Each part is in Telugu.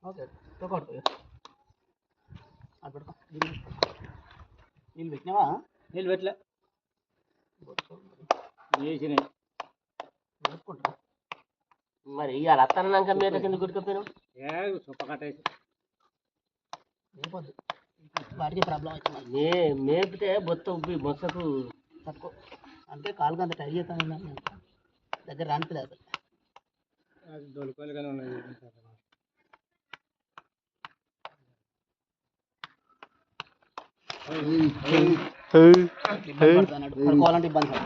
ఓకే నీళ్ళు పెట్టినావా? నీళ్ళు పెట్టలే వేసినాయి మరి ఇవాళ అత్తనాక మీద కింద గుట్టుకపోయినావు సొప్ప కట్టేసి మేపొద్దు వాటికి ప్రాబ్లం అవుతుంది. మేపితే బొత్త ఉబ్బి బొత్తకు తక్కువ అంటే కాలుకి అంత టైట్ చేస్తాను దగ్గర రానిపిలేదు అది దొలికోలుగానే ఉన్నాయి. పడుకోవాలంటే ఇబ్బంది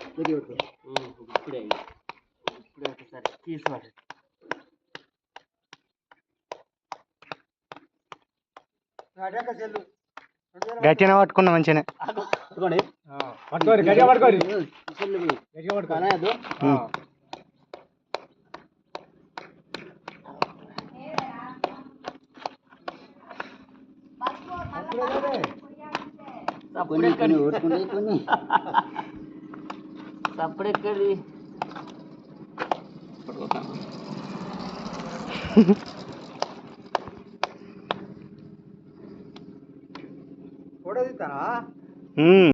ఇప్పుడే ఒకసారి తీసుకోండి. గట్టిగా పట్టుకున్నా మంచిగానే పట్టుకోండి గట్టిగా పట్టుకోండి గట్టిగా పట్టుకోలేదు. సప్పుడెక్కడి ఫోటో తీస్తారా?